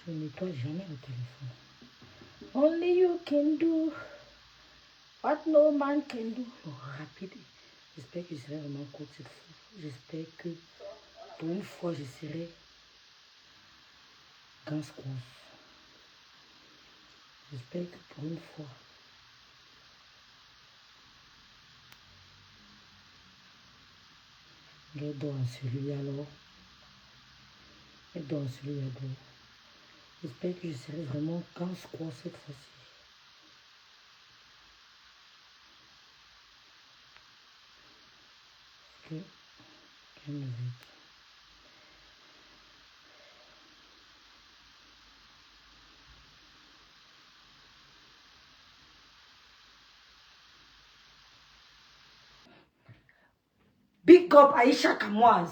Je ne nettoie jamais le téléphone. Only you can do what no man can do. Oh, rapide. J'espère que je serai vraiment courte cette fois. J'espère que pour une fois, je serai ganz-grosse. J'espère que pour une fois. Elle dort en celui alors. Elle dort en celui alors. J'espère que je serai vraiment ganz-grosse cette fois-ci. Parce que elle me veut. Big up Aïcha Kamoise.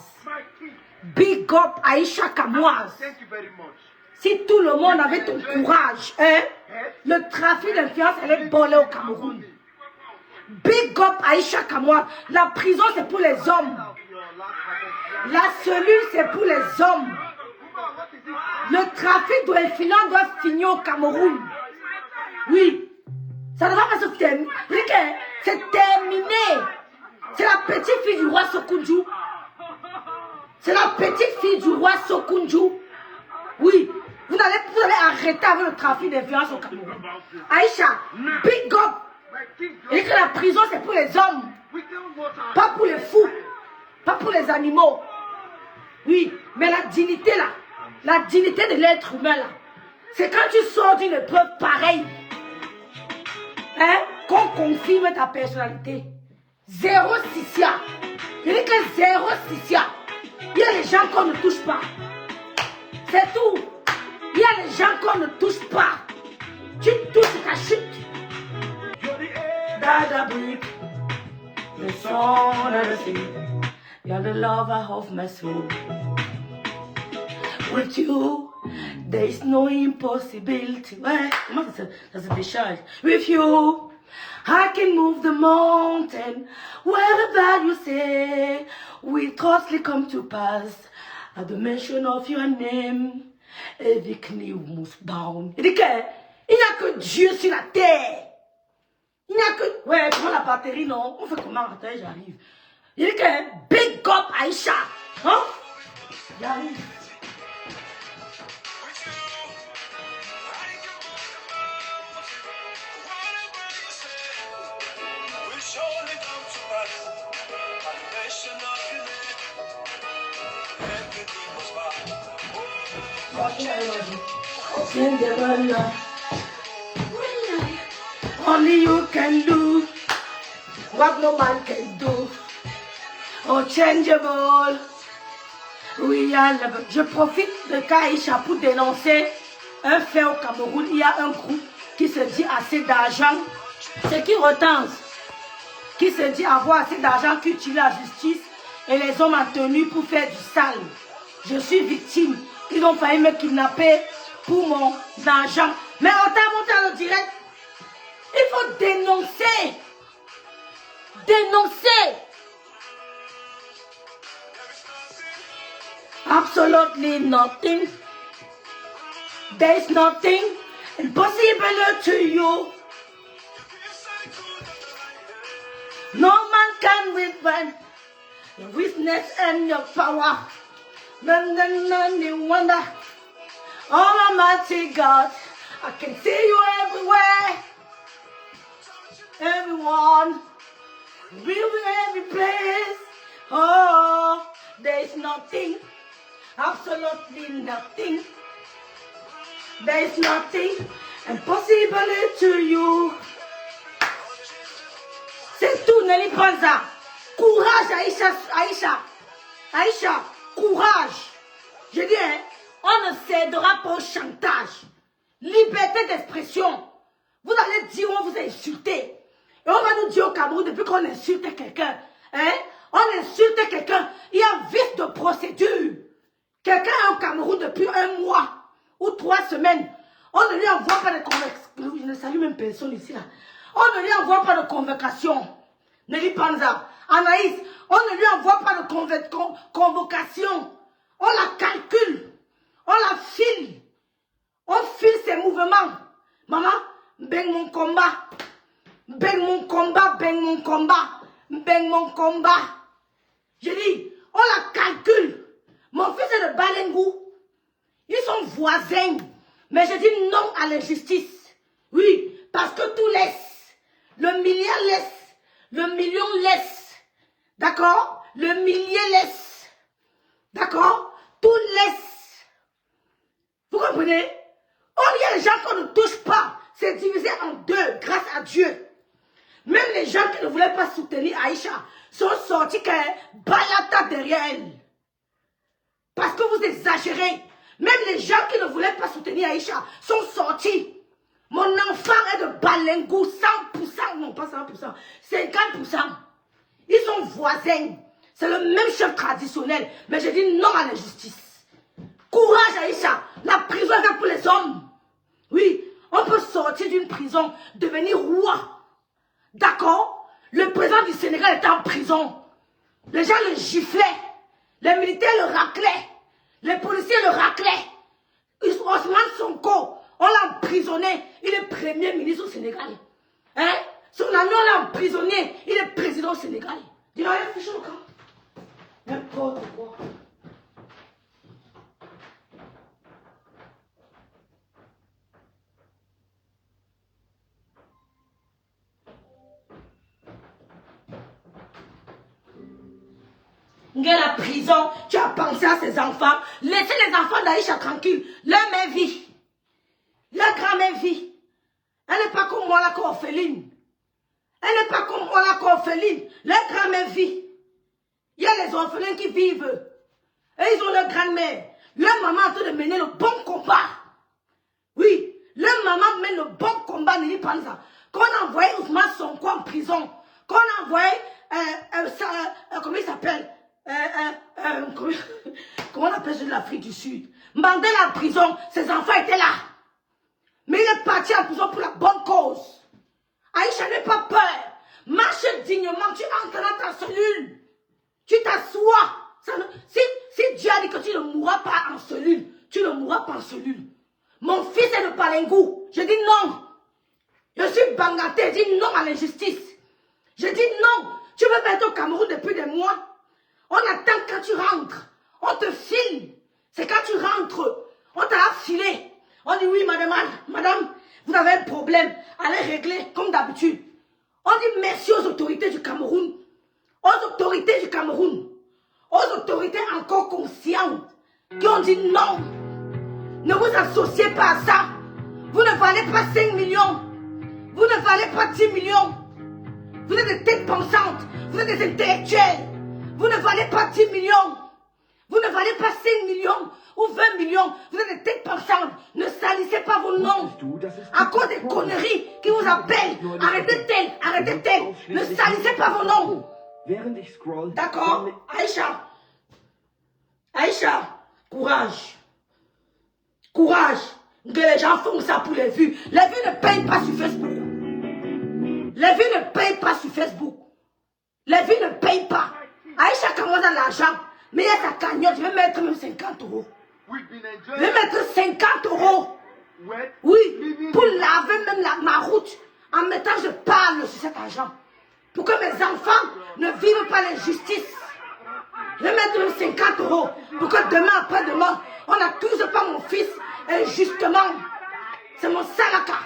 Big up Aïcha Kamoise. Thank you very much. Si tout le monde avait ton courage, hein, le trafic d'influence allait voler au Cameroun. Big up Aïcha Kamoise. La prison c'est pour les hommes. La cellule c'est pour les hommes. Le trafic d'influence doit finir au Cameroun. Oui. Ça ne va pas se terminer. C'est terminé. C'est la petite fille du roi Sokunju. C'est la petite fille du roi Sokunju. Oui. Vous allez arrêter avec le trafic d'influence au Cameroun. Aïcha, big up. Et que la prison c'est pour les hommes. Pas pour les fous. Pas pour les animaux. Oui. Mais la dignité là. La dignité de l'être humain là. C'est quand tu sors d'une épreuve pareille. Hein, qu'on confirme ta personnalité. Zéro Sissia. Il dit que zéro Sissia. Il y a les gens qu'on ne touche pas. C'est tout. Il y a les gens qu'on ne touche pas. Tu touches ta chute. Dada brick. The song of the sea. You're the lover of my soul. With you, there is no impossibility. Ouais, comment ça se décharge? With you, I can move the mountain. Wherever you say, we trustly come to pass. At the mention of your name, every knee moves down. Il dit que il n'y a que Dieu sur la terre. Il n'y a que... Ouais, prends la batterie, non? On fait comment? Attends, j'arrive. Il dit que big up Aïcha. Hein? J'arrive. Only you can do what no man can do. Unchangeable. Oui, je profite de Kaïcha pour dénoncer un fait au Cameroun. Il y a un groupe qui se dit assez d'argent. C'est qui retense, qui se dit avoir assez d'argent, qui utilise la justice et les hommes en tenue pour faire du sale. Je suis victime. Ils ont failli me kidnapper pour mon argent. Mais on t'a monté à le direct. Il faut dénoncer. Dénoncer. Absolutely nothing. There is nothing impossible to you. No man can withstand your weakness and your power. None you wonder. Almighty God, I can see you everywhere. Everyone, every place. Oh, there is nothing, absolutely nothing. There is nothing impossible to you. C'est tout, Nelly Panza. Courage, Aïcha, Aïcha, Aïcha, courage. Je dis, hein, on ne cédera pas au chantage. Liberté d'expression. Vous allez dire, on vous a insulté. Et on va nous dire au Cameroun, depuis qu'on insulte quelqu'un, hein, on insulte quelqu'un, il y a vice de procédure. Quelqu'un est au Cameroun depuis 1 mois ou 3 semaines. On ne lui envoie pas de convocation. Je ne salue même personne ici là. On ne lui envoie pas de convocation. Nelly Panza, Anaïs, on ne lui envoie pas de convocation. On la calcule. On la file. bang mon combat. Bang mon combat, bang mon combat. Bang mon combat. Je dis, on la calcule. Mon fils est de Balengou. Ils sont voisins. Mais je dis non à l'injustice. Oui, parce que tout laisse. Le milliard laisse. Le million laisse. D'accord? Le millier laisse. D'accord? Tout laisse. Vous comprenez? Il y a des gens qu'on ne touche pas. C'est divisé en deux, grâce à Dieu. Même les gens qui ne voulaient pas soutenir Aïcha sont sortis qu'elle balata derrière elle. Parce que vous exagérez. Même les gens qui ne voulaient pas soutenir Aïcha sont sortis. Mon enfant est de Balengou, 100%, non pas 100%, 50%. Ils sont voisins. C'est le même chef traditionnel. Mais je dis non à l'injustice. Courage Aïcha. La prison est faite pour les hommes. Oui, on peut sortir d'une prison, devenir roi. D'accord? Le président du Sénégal était en prison. Les gens le giflaient. Les militaires le raclaient. Les policiers le raclaient. Ousmane Sonko, on l'a emprisonné. Il est premier ministre au Sénégal. Hein? Son ami, on l'a emprisonné. Il est président au Sénégal. Dis-moi, il a fichu le camp. N'importe quoi. La prison, tu as pensé à ces enfants. Laissez les enfants d'Aïcha tranquilles. Leur mère vit. Leur grand-mère vit. Elle n'est pas comme moi la orpheline. Elle n'est pas comme moi la orpheline. Leur grand-mère vit. Il y a les orphelins qui vivent. Et ils ont leur grand-mère. Leur maman est en train de mener le bon combat. Oui, leur maman mène le bon combat. Nini Panza. Quand on a envoyé Ousmane Sonko en prison. Quand on a envoyé, comment il s'appelle? Comment on appelle ça de l'Afrique du Sud? Mandela en prison, ses enfants étaient là. Mais il est parti en prison pour la bonne cause. Aïcha, n'aie pas peur. Marche dignement, tu entres dans ta cellule. Tu t'assois. Si Dieu a dit que tu ne mourras pas en cellule, tu ne mourras pas en cellule. Mon fils est de Balengou. Je dis non. Je suis bangaté, je dis non à l'injustice. Je dis non. Tu veux être au Cameroun depuis des mois. On attend quand tu rentres. On te file. C'est quand tu rentres. On t'a filé. On dit oui, madame, vous avez un problème. Allez régler comme d'habitude. On dit merci aux autorités du Cameroun. Aux autorités du Cameroun. Aux autorités encore conscientes. Qui ont dit non. Ne vous associez pas à ça. Vous ne valez pas 5 millions. Vous ne valez pas 10 millions. Vous êtes des têtes pensantes. Vous êtes des intellectuels. Vous ne valez pas 10 millions. Vous ne valez pas 5 millions ou 20 millions. Vous êtes des têtes pensantes. Ne salissez pas vos noms. À cause des conneries qui vous appellent. Arrêtez tel, arrêtez tel. Ne salissez pas vos noms. D'accord? Aïcha. Aïcha, courage. Courage. Que les gens font ça pour les vues. Les vues ne payent pas sur Facebook. Les vues ne payent pas sur Facebook. Les vues ne payent pas. Aïcha commence à l'argent. Mais il y a sa cagnotte. Je vais mettre même 50 €. Je vais mettre 50 €. Oui. Pour laver même ma route. En mettant, je parle sur cet argent. Pour que mes enfants ne vivent pas l'injustice. Je vais mettre même 50 €. Pour que demain, après-demain, on n'accuse pas mon fils injustement. C'est mon salaka.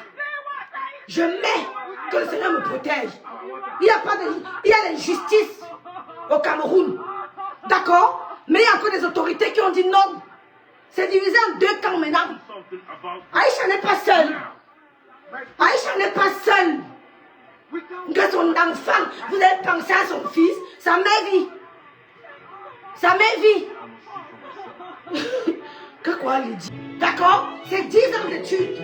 Je mets que le Seigneur me protège. Il y a l'injustice au Cameroun. D'accord? Mais il y a encore des autorités qui ont dit non. C'est divisé en deux camps maintenant. Aïcha n'est pas seule. Aïcha n'est pas seule. Que son enfant, vous avez pensé à son fils, sa mère vit. Sa mère vit. Que quoi lui dit? D'accord? C'est 10 ans d'études.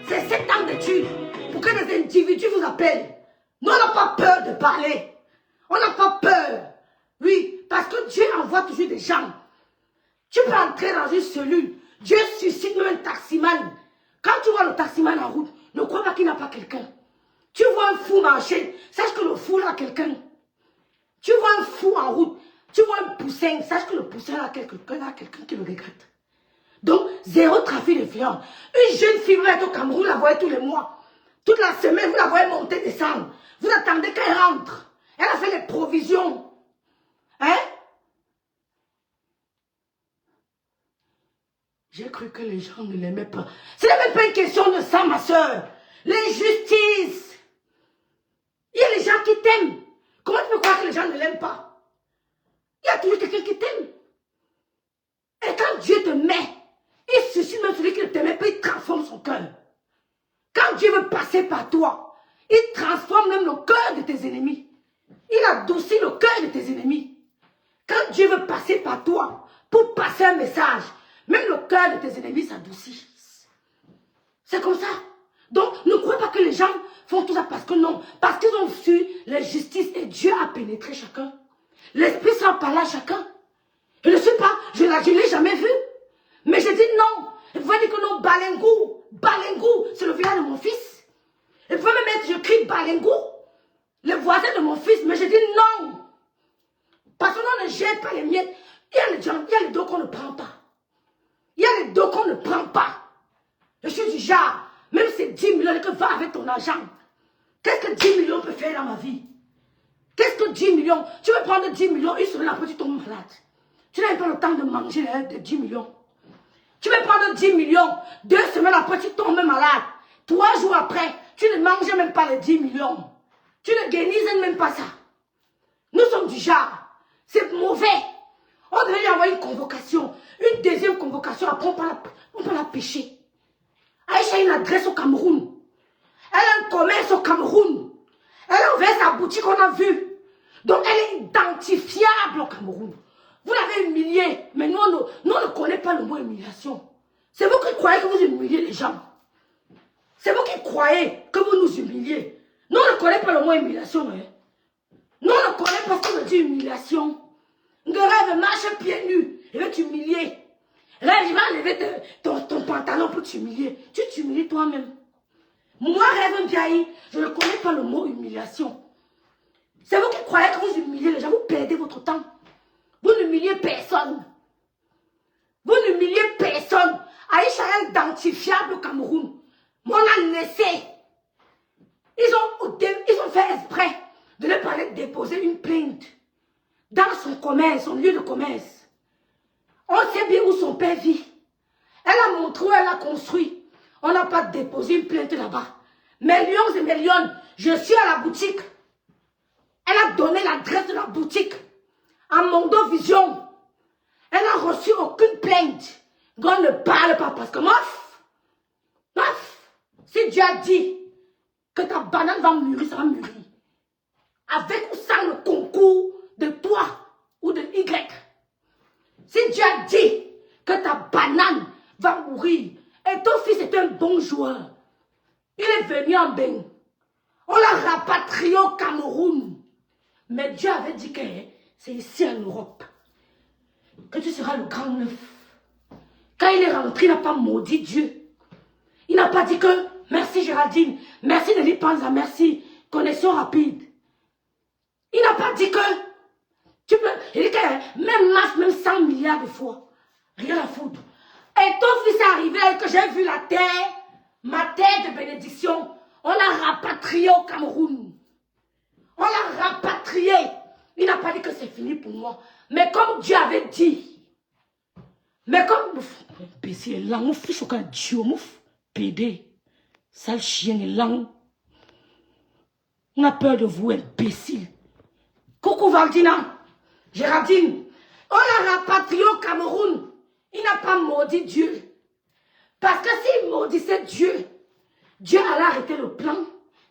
C'est 7 ans d'études. Pour que des individus vous appellent. Nous, on n'a pas peur de parler. On n'a pas peur. Oui, parce que Dieu envoie toujours des gens. Tu peux entrer dans une cellule. Dieu suscite même un taximan. Quand tu vois le taximan en route, ne crois pas qu'il n'a pas quelqu'un. Tu vois un fou marcher, sache que le fou a quelqu'un. Tu vois un fou en route, tu vois un poussin, sache que le poussin a quelqu'un qui le regrette. Donc, zéro trafic d'influence. Une jeune fille va être au Cameroun, la voyait tous les mois. Toute la semaine, vous la voyez monter, descendre. Vous attendez qu'elle rentre. Elle a fait les provisions. Hein? J'ai cru que les gens ne l'aimaient pas. Ce n'est même pas une question de ça, ma soeur. L'injustice. Il y a les gens qui t'aiment. Comment tu peux croire que les gens ne l'aiment pas? Il y a toujours quelqu'un qui t'aime. Et quand Dieu te met, il suscite même celui qui ne t'aimait pas, il transforme son cœur. Quand Dieu veut passer par toi, il transforme même le cœur de tes ennemis. Il adoucit le cœur de tes ennemis. Quand Dieu veut passer par toi, pour passer un message, même le cœur de tes ennemis s'adoucit. C'est comme ça. Donc, ne crois pas que les gens font tout ça parce que non. Parce qu'ils ont su la justice et Dieu a pénétré chacun. L'Esprit Saint parle à chacun. Je ne suis pas, je ne l'ai jamais vu. Mais je dis non. Vous pouvez dire que non, Balengou. Balengou, c'est le village de mon fils. Et vous pouvez me mettre, je crie Balengou. Le voisin de mon fils. Mais je dis non. Parce qu'on ne jette pas les miettes. Il y a les dos qu'on ne prend pas. Il y a les dos qu'on ne prend pas. Je suis du genre, même si c'est 10 millions que va avec ton argent. Qu'est-ce que 10 millions peut faire dans ma vie? Qu'est-ce que 10 millions? Tu veux prendre 10 millions, une semaine après tu tombes malade. Tu n'as pas le temps de manger de 10 millions. Tu veux prendre 10 millions, 2 semaines après tu tombes malade. 3 jours après, tu ne manges même pas les 10 millions. Tu ne guéris même pas ça. Nous sommes du genre, c'est mauvais. On devait lui envoyer une convocation, une deuxième convocation, après on peut la pêcher. Aïcha a une adresse au Cameroun. Elle a un commerce au Cameroun. Elle a ouvert sa boutique, on a vu. Donc elle est identifiable au Cameroun. Vous l'avez humiliée, mais nous, on ne connaît pas le mot humiliation. C'est vous qui croyez que vous humiliez les gens. C'est vous qui croyez que vous nous humiliez. Nous, on ne connaît pas le mot humiliation. Hein. Nous, on ne connaît pas ce qu'on veut dire humiliation. Un rêve marche pieds nus, il va t'humilier. Rêve, il va enlever ton pantalon pour t'humilier. Tu t'humilies toi-même. Moi, Rêve Ndiaye, je ne connais pas le mot humiliation. C'est vous qui croyez que vous humiliez les gens, vous perdez votre temps. Vous n'humiliez personne. Vous n'humiliez personne. Aïcha est identifiable au Cameroun. On a laissé. Ils ont fait exprès de lui parler de déposer une plainte dans son commerce, son lieu de commerce. On sait bien où son père vit. Elle a montré où elle a construit. On n'a pas déposé une plainte là-bas. Millions et millions. Je suis à la boutique. Elle a donné l'adresse de la boutique à Mondo Vision. Elle n'a reçu aucune plainte. On ne parle pas parce que mof, si Dieu a dit que ta banane va mûrir, ça va mûrir. Avec ou sans le concours de toi ou de Y. Si Dieu a dit que ta banane va mourir, et ton fils est un bon joueur, il est venu en bain. On l'a rapatrié au Cameroun. Mais Dieu avait dit que c'est ici en Europe que tu seras le grand neuf. Quand il est rentré, il n'a pas maudit Dieu. Il n'a pas dit que merci Géraldine, merci Nelly Panza, merci, connexion rapide. Il n'a pas dit que tu peux, il dit que même masse, même 100 milliards de fois, rien à foutre. Et ton fils est arrivé que j'ai vu la terre, ma terre de bénédiction, on l'a rapatrié au Cameroun. On l'a rapatrié. Il n'a pas dit que c'est fini pour moi. Mais comme Dieu avait dit, mais comme PC est là, mon fils au cas Dieu, mon PD, sale chien est là. On a peur de vous, imbécile. Coucou Valdina, Géraldine, on l'a rapatrié au Cameroun. Il n'a pas maudit Dieu. Parce que s'il maudissait Dieu, Dieu allait arrêter le plan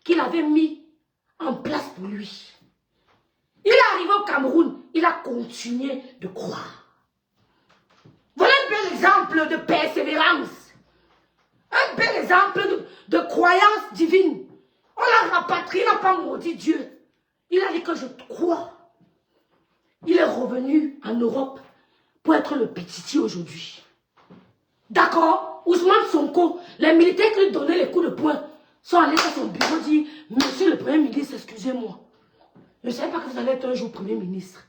qu'il avait mis en place pour lui. Il est arrivé au Cameroun, il a continué de croire. Voilà un bel exemple de persévérance. Un bel exemple de croyance divine. On l'a rapatrié, il n'a pas maudit Dieu. Il a dit que je crois. Il est revenu en Europe pour être le petitier aujourd'hui. D'accord? Ousmane Sonko, les militaires qui lui donnaient les coups de poing, sont allés à son bureau et dire, monsieur le Premier ministre, excusez-moi. Je ne savais pas que vous allez être un jour Premier ministre.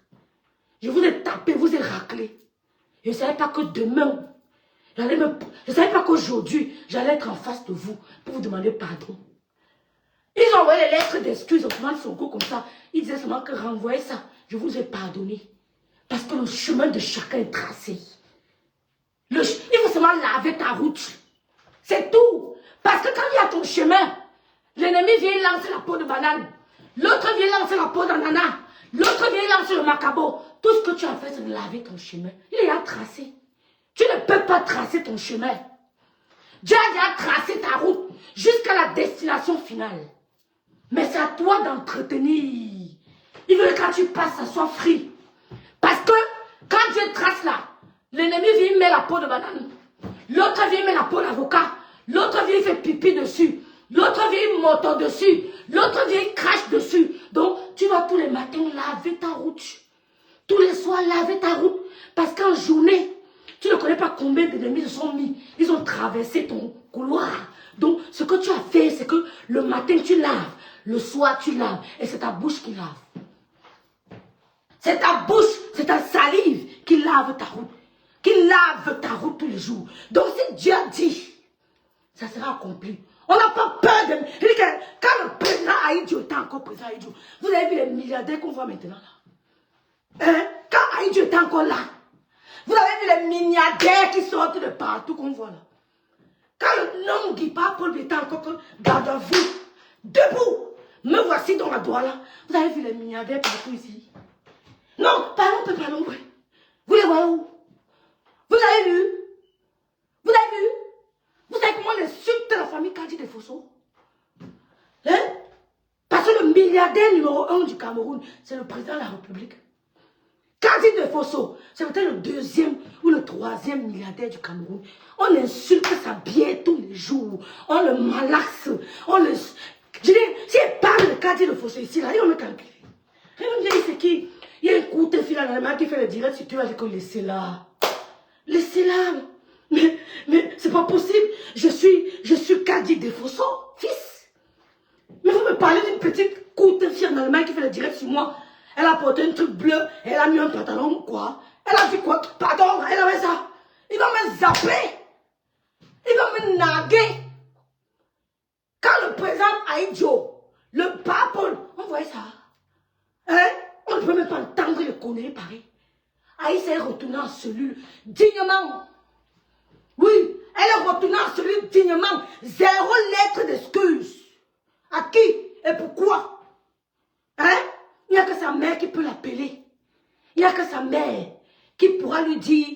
Je vous ai tapé, vous ai raclé. Je ne savais pas que demain, je ne savais pas qu'aujourd'hui, j'allais être en face de vous pour vous demander pardon. Ils ont envoyé les lettres d'excuses au Ousmane Sonko comme ça. Ils disaient seulement que renvoyez ça. Je vous ai pardonné. Parce que le chemin de chacun est tracé. Il faut seulement laver ta route. C'est tout. Parce que quand il y a ton chemin, l'ennemi vient lancer la peau de banane. L'autre vient lancer la peau d'ananas. L'autre vient lancer le macabo. Tout ce que tu as fait, c'est de laver ton chemin. Il est déjà tracé. Tu ne peux pas tracer ton chemin. Dieu a déjà tracé ta route jusqu'à la destination finale. Mais c'est à toi d'entretenir. Il veut que quand tu passes, ça soit free. Parce que quand Dieu trace là, l'ennemi vient mettre la peau de banane. L'autre vient mettre la peau d'avocat. L'autre vient faire pipi dessus. L'autre vient moto dessus. L'autre vient crache dessus. Donc, tu vas tous les matins laver ta route. Tous les soirs, laver ta route. Parce qu'en journée, tu ne connais pas combien d'ennemis se sont mis. Ils ont traversé ton couloir. Donc, ce que tu as fait, c'est que le matin, tu laves. Le soir, tu laves. Et c'est ta bouche qui lave. C'est ta bouche, c'est ta salive qui lave ta route. Qui lave ta route tous les jours. Donc, si Dieu a dit, ça sera accompli. On n'a pas peur de... Quand le président Aïdjo était encore président Aïdjo, vous avez vu les milliardaires qu'on voit maintenant là. Hein? Quand Aïdjo était encore là, vous avez vu les milliardaires qui sortent de partout qu'on voit là. Quand le nom Guipa Paul était encore garde à vous, debout, me voici dans la douane. Vous avez vu les milliardaires partout ici? Non, parlons. Vous les voyez où? Vous avez vu? Vous avez vu? Vous savez comment on insulte la famille Kadi de Fosso? Hein? Parce que le milliardaire numéro 1 du Cameroun, c'est le président de la République. Kadi de Fosso, c'est peut-être le deuxième ou le troisième milliardaire du Cameroun. On insulte sa bière tous les jours. On le malaxe. On le... Je dis, si elle parle de Kadi de Fosso ici, là, il va me calculer. Il va me dire, c'est qui? Il y a un coup de fil à l'allemand qui fait le direct sur toi, que laissez-la. Laissez-la. Mais c'est pas possible. Je suis Kadi de Fosso, fils. Mais vous me parlez d'une petite coup de fil en Allemagne qui fait le direct sur moi. Elle a porté un truc bleu, elle a mis un pantalon ou quoi. Elle a dit quoi? Pardon, elle avait ça. Il va me zapper. Il va me naguer. Quand le président Aïdjo, le pape, on voyait ça. Hein? On ne peut même pas entendre le conneries pareil. Aïssa est retournée en cellule dignement. Oui, elle est retournée en cellule dignement. 0 lettre d'excuse. À qui et pourquoi? Hein? Il n'y a que sa mère qui peut l'appeler. Il n'y a que sa mère qui pourra lui dire,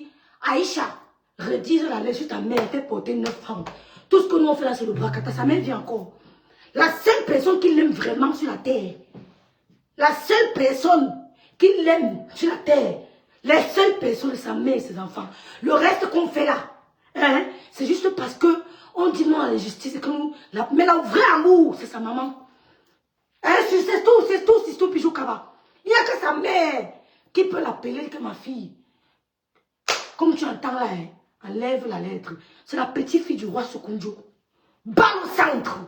Aïcha, redise la lettre sur ta mère, elle t'a porté 9 francs. Tout ce que nous on fait là, c'est le bracata. Sa mère vient encore. La seule personne qui l'aime vraiment sur la terre, la seule personne qui l'aime sur la terre, les seules personnes, sa mère et ses enfants. Le reste qu'on fait là, hein, c'est juste parce que on dit non à la justice. Et que nous, mais le vrai amour, c'est sa maman. Hein, c'est tout, Pijou Kaba. Il n'y a que sa mère qui peut l'appeler que ma fille. Comme tu entends là, hein, enlève la lettre. C'est la petite fille du roi Sokunjo. Balle au centre.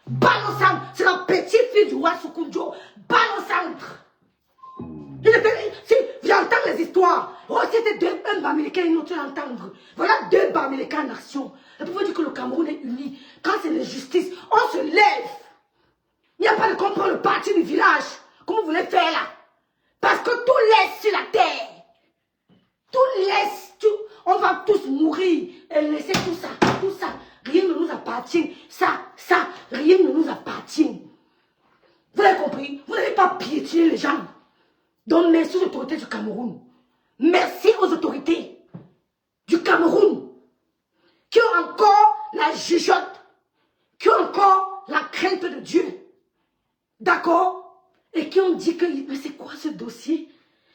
Balle au centre. C'est la petite fille du roi Sokunjo. Balle au centre. Si j'entends les histoires, oh, c'était un Bamileke et une autre à entendre. Voilà 2 Bamileke en action. Et pour vous dire que le Cameroun est uni, quand c'est la justice, on se lève. Il n'y a pas de comprendre le parti du village, comme vous voulez faire là. Parce que tout laisse sur la terre. Tout laisse, on va tous mourir et laisser tout ça. Rien ne nous appartient. Ça, rien ne nous appartient. Vous avez compris? Vous n'avez pas piétiner les gens. Donc merci aux autorités du Cameroun. Merci aux autorités du Cameroun qui ont encore la jugeote, qui ont encore la crainte de Dieu. D'accord? Et qui ont dit que, mais c'est quoi ce dossier?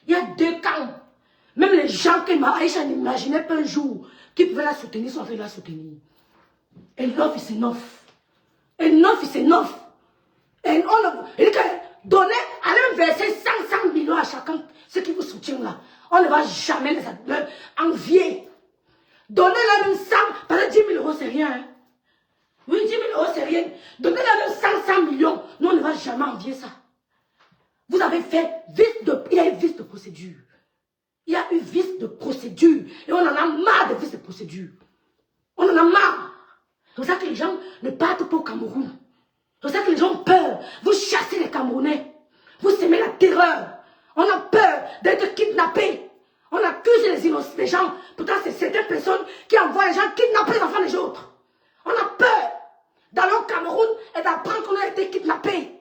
Il y a 2 camps. Même les gens que Aïcha n'imaginait pas un jour qui pouvaient la soutenir sont en train de la soutenir. Enough is enough. Enough is enough. Et donnez, allez verser 500 millions à chacun, ceux qui vous soutiennent là. On ne va jamais les envier. Donnez-leur même 100, parce que 10 000 euros c'est rien. Hein? Oui, 10 000 euros c'est rien. Donnez-leur même 500 millions. Nous on ne va jamais envier ça. Vous avez fait il y a eu vice de procédure. Il y a eu vice de procédure. Et on en a marre de vice de procédure. On en a marre. C'est pour ça que les gens ne partent pas au Cameroun. C'est ça que les gens ont peur. Vous chassez les Camerounais. Vous semez la terreur. On a peur d'être kidnappés. On accuse les gens. Pourtant, c'est certaines personnes qui envoient les gens kidnapper les enfants des autres. On a peur d'aller au Cameroun et d'apprendre qu'on a été kidnappés.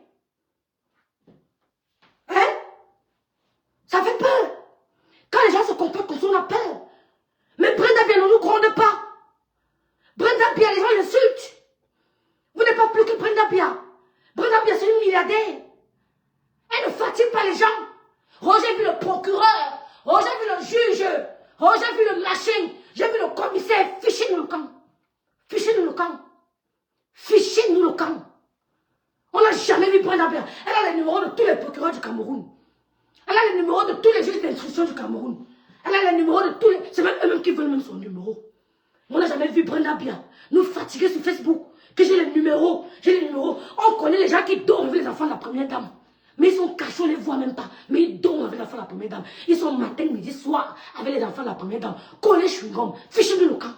Hein? Ça fait peur. Quand les gens se comportent comme ça, on a peur. Mais Brenda Bia ne nous gronde pas. Brenda Bia, les gens l'insultent. Vous n'êtes pas plus que Brenda Bia. Brenda Bia, c'est une milliardaire. Elle ne fatigue pas les gens. Roger a vu le procureur. Roger a vu le juge. Roger a vu le machin. J'ai vu le commissaire. Fichez-nous le camp. Fichez-nous le camp. Fichez-nous le camp. On n'a jamais vu Brenda Bia. Elle a les numéros de tous les procureurs du Cameroun. Elle a les numéros de tous les juges d'instruction du Cameroun. Elle a les numéros de tous les... C'est même eux-mêmes qui veulent même son numéro. On n'a jamais vu Brenda Bia nous fatiguer sur Facebook. Que j'ai les numéros. J'ai les numéros. On connaît les gens qui dorment avec les enfants de la première dame. Mais ils sont cachés, on ne les voit même pas. Mais ils dorment avec les enfants de la première dame. Ils sont matin, midi, soir avec les enfants de la première dame. Collés chewing-gum. Fichez-nous le camp.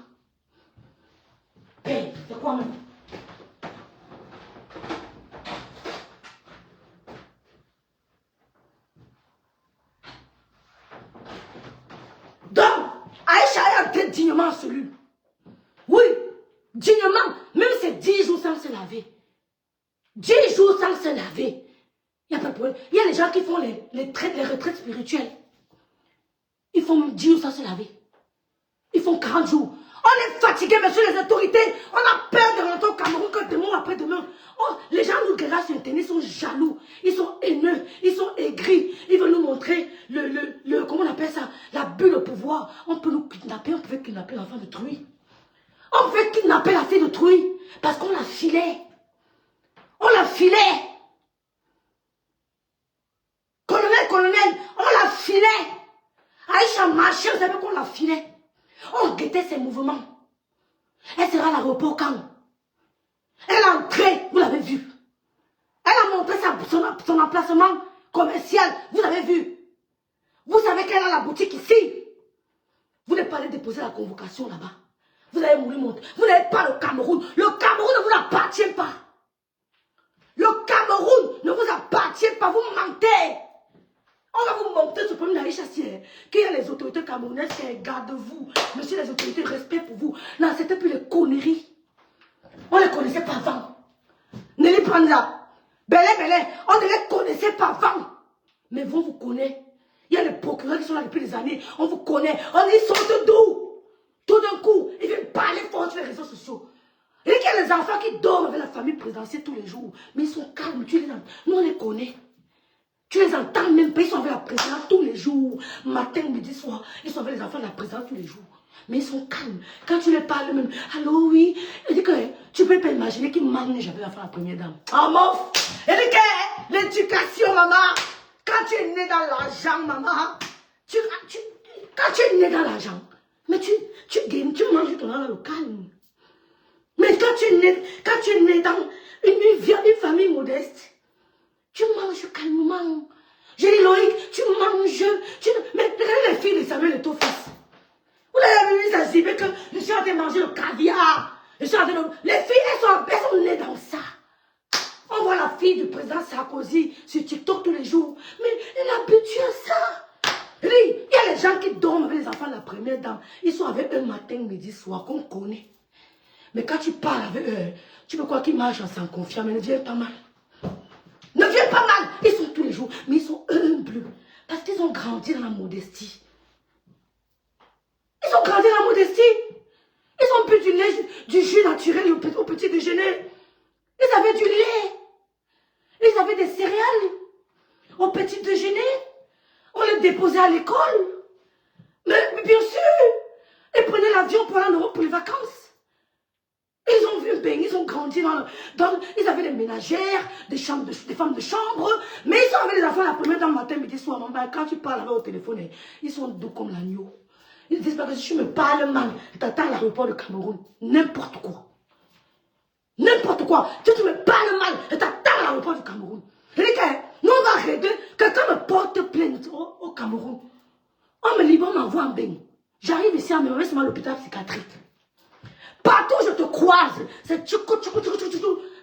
Hé, c'est quoi même? Donc, Aïcha a été dignement celui. Oui, dignement. Même c'est 10 jours sans se laver. 10 jours sans se laver. Il n'y a pas de problème. Il y a les gens qui font les retraites spirituelles. Ils font 10 jours sans se laver. Ils font 40 jours. On est fatigué, monsieur les autorités. On a peur de rentrer au Cameroun que demain ou après-demain. Oh, les gens nous regardent sur Internet, ils sont jaloux. Ils sont haineux. Ils sont aigris. Ils veulent nous montrer comment on appelle ça? L'abus de pouvoir. On peut nous kidnapper. On peut kidnapper l'enfant de Truy. On peut kidnapper la fille de Truy. Parce qu'on la filait. On la filait. Colonel, on la filait. Aïcha marchait, vous savez qu'on la filait. On guettait ses mouvements. Elle sera à l'aéroport quand? Elle est entrée, vous l'avez vu. Elle a montré son emplacement commercial, vous avez vu. Vous savez qu'elle a la boutique ici. Vous n'êtes pas allé déposer la convocation là-bas. Vous avez voulu monter. Vous n'avez pas le Cameroun. Le Cameroun ne vous appartient pas. Le Cameroun ne vous appartient pas. Vous mentez. On va vous montrer ce problème d'Aïcha Sier. Qu'il y a les autorités camerounaises qui regardent vous. Monsieur les autorités, respect pour vous. Non, c'était plus les conneries. On ne les connaissait pas avant. Nelly Panda, Belé, on ne les connaissait pas avant. Mais vous connaissez. Il y a les procureurs qui sont là depuis des années. On vous connaît. Ils sortent d'où? Tout d'un coup, ils viennent parler fort sur les réseaux sociaux. Il y a les enfants qui dorment avec la famille présidentielle tous les jours. Mais ils sont calmes. Nous, on les connaît. Tu les entends même pas, ils sont avec la présidente tous les jours, matin, midi, soir. Ils sont avec les enfants de la présidente tous les jours. Mais ils sont calmes. Quand tu les parles même, allô, oui. Elle dit que tu peux pas imaginer qu'ils manquent jamais l'enfant de la première dame. Ah, mon. Elle dit que l'éducation, maman, quand tu es né dans l'argent, maman, quand tu es né dans l'argent, mais tu gagnes, tu manges ton argent au calme. Mais quand tu es né dans une famille modeste, tu manges calmement. J'ai dit, Loïc, tu manges. Mais regardez les filles de Samuel et ton fils. Vous avez vu ça, c'est que je suis en train de manger le caviar. Les filles, elles sont nées dans ça. On voit la fille du président Sarkozy sur TikTok tous les jours. Mais elle est habituée à ça. Il y a les gens qui dorment avec les enfants de la première dame. Ils sont avec eux matin, midi, soir, qu'on connaît. Mais quand tu parles avec eux, tu peux croire qu'ils marchent sans confiance, mais ne viennent pas mal. Ne viennent pas mal. Ils sont tous les jours, mais ils sont humbles. Parce qu'ils ont grandi dans la modestie. Ils ont grandi dans la modestie. Ils ont bu du jus naturel au petit déjeuner. Ils avaient du lait. Ils avaient des céréales au petit déjeuner. On les déposait à l'école. Mais bien sûr, ils prenaient l'avion pour aller en Europe pour les vacances. Ils ont vu baigner, ils ont grandi ils avaient des ménagères, des femmes de chambre, mais ils sont avec les enfants la première dame matin, midi, soir, maman. Quand tu parles avec au téléphone, ils sont doux comme l'agneau. Ils disent pas que si tu me parles mal, t'attends à l'aéroport de Cameroun. N'importe quoi. N'importe quoi. Si tu me parles mal, t'attends à l'aéroport du Cameroun. Je dis que nous on va régler, quelqu'un me porte plainte au Cameroun. On me libère, on m'envoie en bain. J'arrive ici à me mettre à l'hôpital psychiatrique. Partout où je te croise, c'est tchoukou.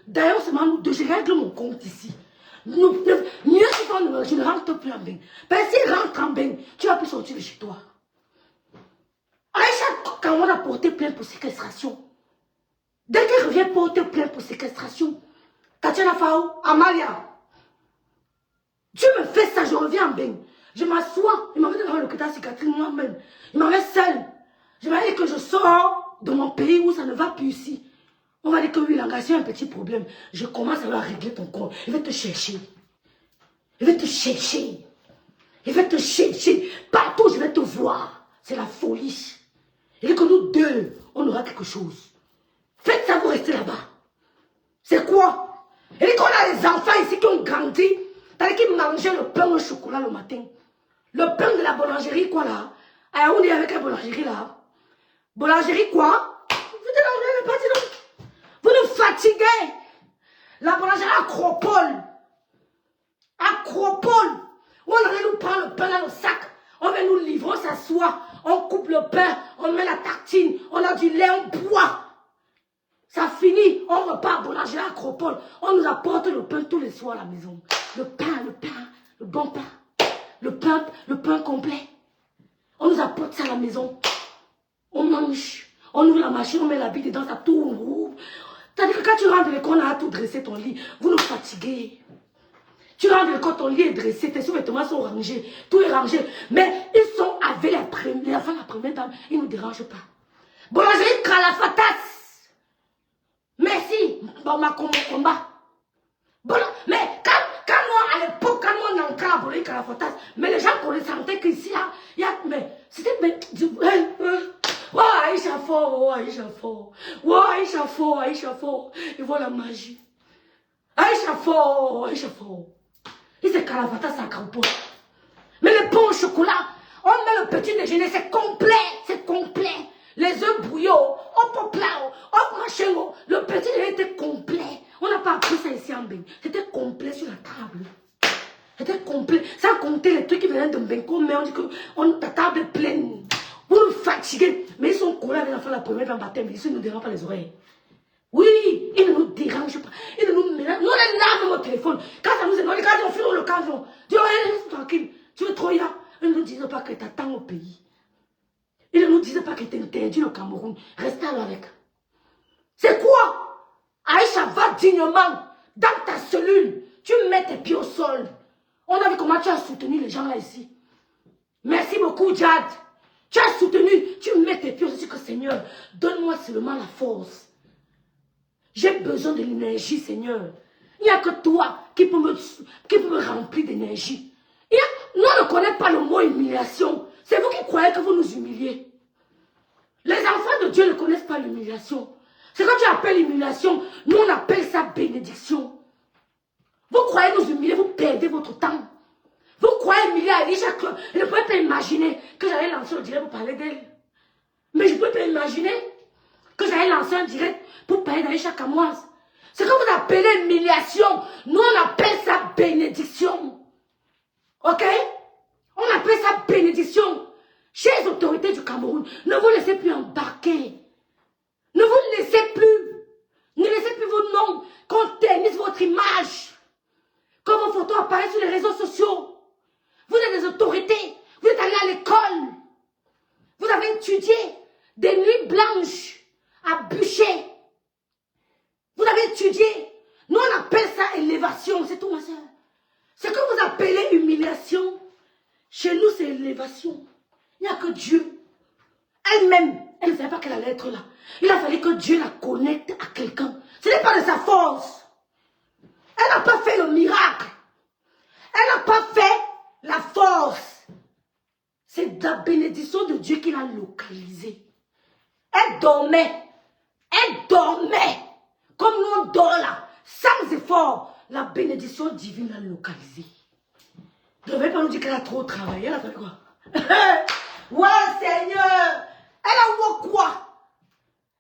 D'ailleurs, seulement nous deux, je règle mon compte ici. Mieux si tu ne rentres plus en bain. Parce que si rentre en bain, tu vas plus sortir de chez toi. Aïcha, quand on a porté plainte pour séquestration, dès qu'elle revient porter plainte pour séquestration, Tatiana Fao, Amalia, Dieu me fait ça, je reviens en bain. Je m'assois, il m'avait donné le quota cicatrice moi-même. Il m'avait seul. Je m'avais dit que je sors de mon pays où ça ne va plus ici. On va dire que oui, l'engagement a un petit problème. Je commence à régler ton corps. Il va te chercher. Il va te chercher. Il va te chercher. Partout, je vais te voir. C'est la folie. Il dit que nous deux, on aura quelque chose. Faites ça, vous restez là-bas. C'est quoi? Il dit qu'on a les enfants ici qui ont grandi. C'est-à-dire qu'ils mangeaient le pain au chocolat le matin. Le pain de la boulangerie, quoi là? On est avec la boulangerie là. Boulangerie, quoi? Vous nous fatiguez. La boulangerie Acropole. Acropole. Où on allait nous prendre le pain dans le sac. On vient nous livrer, on s'assoit. On coupe le pain. On met la tartine. On a du lait, on boit. Ça finit. On repart à boulangerie Acropole. On nous apporte le pain tous les soirs à la maison. Le pain, le bon pain. Le pain complet. On nous apporte ça à la maison. On mange. On ouvre la machine, on met la bille dedans, ça tourne. C'est-à-dire que quand tu rentres de l'école, on a tout dressé ton lit. Vous nous fatiguez. Tu rentres de l'école, ton lit est dressé, tes sous-vêtements sont rangés. Tout est rangé. Mais ils sont avec les enfants de la première dame. Ils ne nous dérangent pas. Boulangerie Calafatas. Merci. Bon, ma combat. Bon, mais quand moi, à l'époque, quand moi, on entrait à Boulangerie Calafatas, mais les gens sentaient qu'ici, là, il y a. Mais c'était. Oh, Aïcha fort, oh, Aïcha fort. Oh, Aïcha fort, Aïcha fort. Ils voient la magie. Aïcha fort, Aïcha fort. Et c'est Calavata, ça crampe. Mais le pain au chocolat, on met le petit déjeuner, c'est complet, c'est complet. Les œufs bouillons, hop là, hop machin, le petit déjeuner était complet. On n'a pas appris ça ici en bain. C'était complet sur la table. C'était complet. Sans compter les trucs qui venaient de Benko, mais on dit que ta table est pleine. Vous nous fatiguez. Mais ils sont collés avec l'enfant la première dans le baptême. Ils ne nous dérangent pas les oreilles. Oui, ils ne nous dérangent pas. Ils ne nous mélangent. Nous, on est là avec mon téléphone. Quand ça nous énerve, quand on fume le camion. Dis, reste tranquille. Tu es trop là. Ils ne nous disent pas que tu attends au pays. Ils ne nous disent pas que tu interdit le Cameroun. Restez alors avec. C'est quoi? Aïcha, va dignement dans ta cellule. Tu mets tes pieds au sol. On a vu comment tu as soutenu les gens là ici. Merci beaucoup, Jad. Tu as soutenu, tu mets tes pieds, je dis que Seigneur, donne-moi seulement la force. J'ai besoin de l'énergie, Seigneur. Il n'y a que toi qui peut me remplir d'énergie. Nous, on ne connaît pas le mot humiliation. C'est vous qui croyez que vous nous humiliez. Les enfants de Dieu ne connaissent pas l'humiliation. C'est quand tu appelles l'humiliation, nous on appelle ça bénédiction. Vous croyez nous humilier, vous perdez votre temps. Vous croyez humilier Aïcha que je ne pouvais pas imaginer que j'allais lancer un direct pour parler d'elle. Mais je ne pouvais pas imaginer que j'allais lancer un direct pour parler d'Aïcha Kamoise. C'est que vous appelez humiliation. Nous, on appelle ça bénédiction. Ok? On appelle ça bénédiction. Chez les autorités du Cameroun, ne vous laissez plus embarquer. Ne vous laissez plus. Ne laissez plus vos noms. Qu'on ternisse votre image. Que vos photos apparaissent sur les réseaux sociaux. Vous êtes des autorités. Vous êtes allés à l'école. Vous avez étudié des nuits blanches à bûcher. Vous avez étudié. Nous, on appelle ça élévation. C'est tout, ma soeur. Ce que vous appelez humiliation, chez nous, c'est élévation. Il n'y a que Dieu. Elle-même, elle ne savait pas qu'elle allait être là. Il a fallu que Dieu la connecte à quelqu'un. Ce n'est pas de sa force. Elle n'a pas fait le miracle. Elle n'a pas fait la force. C'est la bénédiction de Dieu qui l'a localisée. Elle dormait. Elle dormait. Comme nous on dort là. Sans effort. La bénédiction divine l'a localisée. Ne devez pas nous dire qu'elle a trop travaillé. Elle a fait quoi? Ouais, Seigneur. Elle a vu quoi?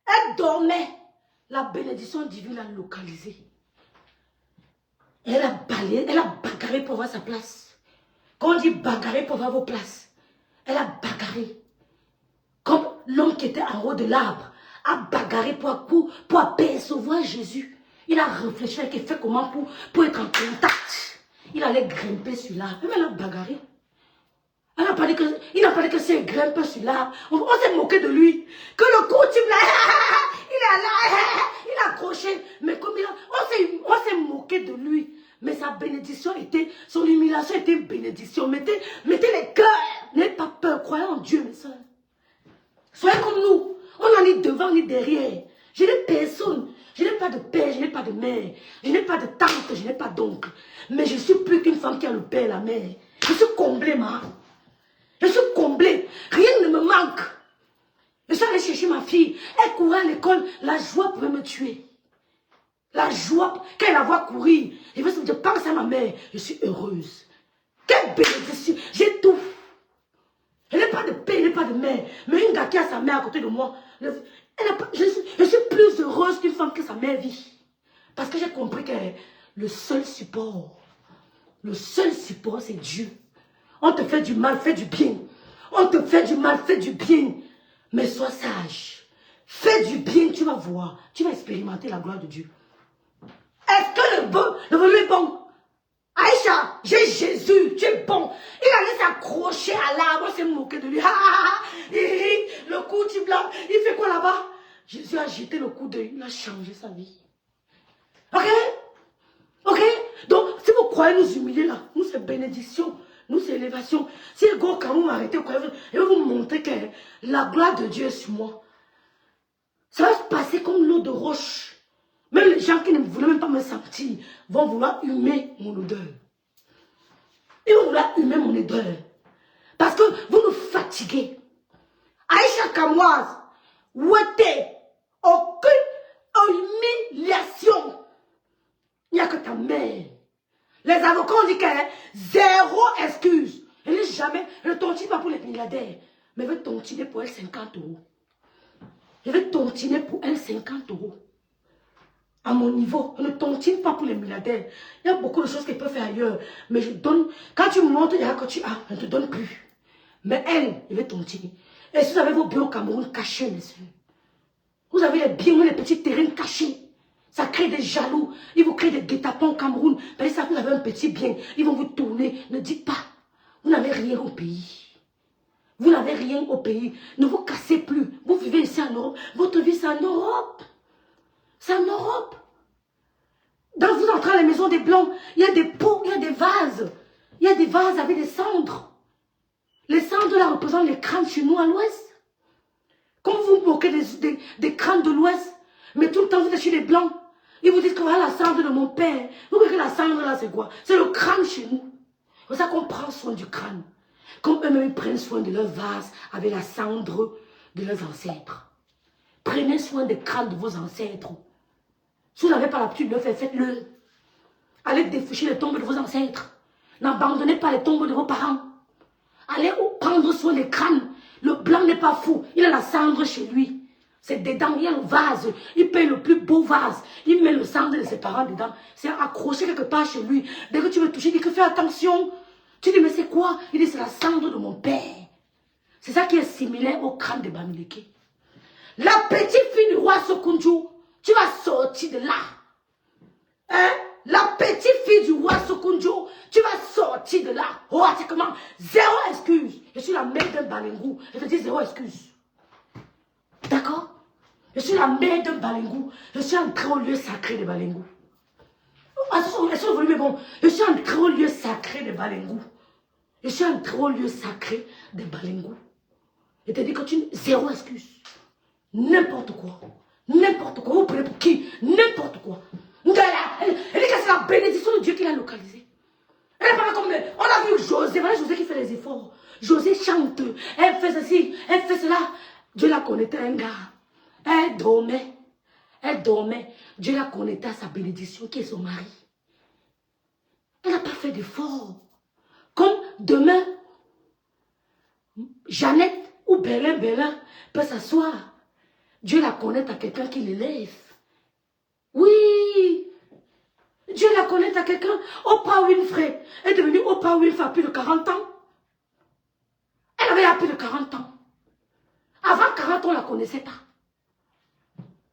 Elle dormait. La bénédiction divine l'a localisée. Elle a balayé, elle a bagarré pour avoir sa place. Quand on dit bagarrer pour avoir vos places, elle a bagarré. Comme l'homme qui était en haut de l'arbre a bagarré pour apercevoir Jésus. Il a réfléchi, il a fait comment pour être en contact. Il allait grimper sur là. Même elle a bagarré. Il n'a pas dit que c'est grimpe sur là. On s'est moqué de lui. Que le coach, là, il est là, il a accroché. Mais comme on s'est moqué de lui. Mais sa bénédiction était, son humiliation était une bénédiction. Mettez les cœurs. N'ayez pas peur, croyez en Dieu, mes soeurs. Soyez comme nous. On n'en est devant ni derrière. Je n'ai personne. Je n'ai pas de père, je n'ai pas de mère. Je n'ai pas de tante, je n'ai pas d'oncle. Mais je suis plus qu'une femme qui a le père et la mère. Je suis comblée, ma. Je suis comblée. Rien ne me manque. Je suis allée chercher ma fille. Elle courait à l'école. La joie pouvait me tuer. La joie, quand elle la voit courir, je pense à ma mère. Je suis heureuse. Quelle bénédiction. J'ai tout. Je n'ai pas de père, je n'ai pas de mère. Mais une gars qui a sa mère à côté de moi, je suis plus heureuse qu'une femme que sa mère vit. Parce que j'ai compris que le seul support, c'est Dieu. On te fait du mal, fais du bien. On te fait du mal, fais du bien. Mais sois sage. Fais du bien, tu vas voir. Tu vas expérimenter la gloire de Dieu. Est-ce que le volume est bon? Aïcha, j'ai Jésus, tu es bon. Il allait s'accrocher à l'arbre, on s'est moqué de lui. Le coup du blanc, il fait quoi là-bas? Jésus a jeté le coup d'œil, il a changé sa vie. Ok? Ok? Donc, si vous croyez nous humilier là, nous c'est bénédiction, nous c'est élévation. Si le gars, quand vous m'arrêtez, je vais vous montrer que la gloire de Dieu est sur moi. Ça va se passer comme l'eau de roche. Même les gens qui ne voulaient même pas me sentir vont vouloir humer mon odeur. Ils vont vouloir humer mon odeur. Parce que vous nous fatiguez. Aïcha Kamoise, ouété, aucune humiliation. Il n'y a que ta mère. Les avocats ont dit qu'elle a zéro excuse. Elle n'est jamais, elle ne tontine pas pour les milliardaires. Mais elle veut tontiner pour elle 50 euros. Je vais tontiner pour elle 50 euros. À mon niveau, je ne tontine pas pour les milliardaires. Il y a beaucoup de choses qu'elle peut faire ailleurs. Mais je donne, quand tu me montres, il y a que tu as, je ne te donne plus. Mais elle, je vais tontiner. Et si vous avez vos biens au Cameroun cachés, messieurs, vous avez les biens, les petits terrains cachés. Ça crée des jaloux. Ils vous créent des guet-apens au Cameroun. Mais ça, vous avez un petit bien. Ils vont vous tourner. Ne dites pas. Vous n'avez rien au pays. Vous n'avez rien au pays. Ne vous cassez plus. Vous vivez ici en Europe. Votre vie, c'est en Europe. C'est en Europe. Dans vous entrez à la maison des Blancs, il y a des pots, il y a des vases. Il y a des vases avec des cendres. Les cendres là représentent les crânes chez nous à l'ouest. Comme vous vous moquez des crânes de l'ouest, mais tout le temps vous êtes chez les Blancs. Ils vous disent que voilà la cendre de mon père. Vous voyez que la cendre là c'est quoi? C'est le crâne chez nous. C'est pour ça qu'on prend soin du crâne. Comme eux-mêmes prennent soin de leur vase avec la cendre de leurs ancêtres. Prenez soin des crânes de vos ancêtres. Si vous n'avez pas l'habitude de le faire, faites-le. Allez défoucher les tombes de vos ancêtres. N'abandonnez pas les tombes de vos parents. Allez prendre soin des crânes. Le blanc n'est pas fou. Il a la cendre chez lui. C'est dedans, il y a le vase. Il paye le plus beau vase. Il met le cendre de ses parents dedans. C'est accroché quelque part chez lui. Dès que tu veux toucher, il dit que fais attention. Tu dis, mais c'est quoi? Il dit, c'est la cendre de mon père. C'est ça qui est similaire au crâne de Bamileke. La petite fille du roi Sokunju, tu vas sortir de là. Hein? La petite fille du roi Sokunju, tu vas sortir de là. Oh, c'est comment? Zéro excuse. Je suis la mère d'un Balengou. Je te dis zéro excuse. D'accord? Je suis la mère d'un Balengou. Je suis entrée au lieu sacré de Balengou. Est-ce que vous voulez, bon? Je suis entrée au lieu sacré de Balengou. Je suis entrée au lieu sacré de Balengou. Je te dis que tu... Zéro excuse. N'importe quoi. N'importe quoi. Vous prenez pour qui? N'importe quoi. Elle dit que c'est la bénédiction de Dieu qui l'a localisée. Elle n'est pas comme... On a vu José. Voilà José qui fait les efforts. José chante. Elle fait ceci. Elle fait cela. Dieu la connaissait un gars. Elle dormait. Elle dormait. Dieu la connaissait à sa bénédiction qui est son mari. Elle n'a pas fait d'effort. Comme demain, Jeannette ou Bélin peut s'asseoir. Dieu la connaît à quelqu'un qui l'élève. Oui. Dieu la connaît à quelqu'un. Oprah Winfrey est devenue Oprah Winfrey à plus de 40 ans. Elle avait à plus de 40 ans. Avant 40 ans, on ne la connaissait pas.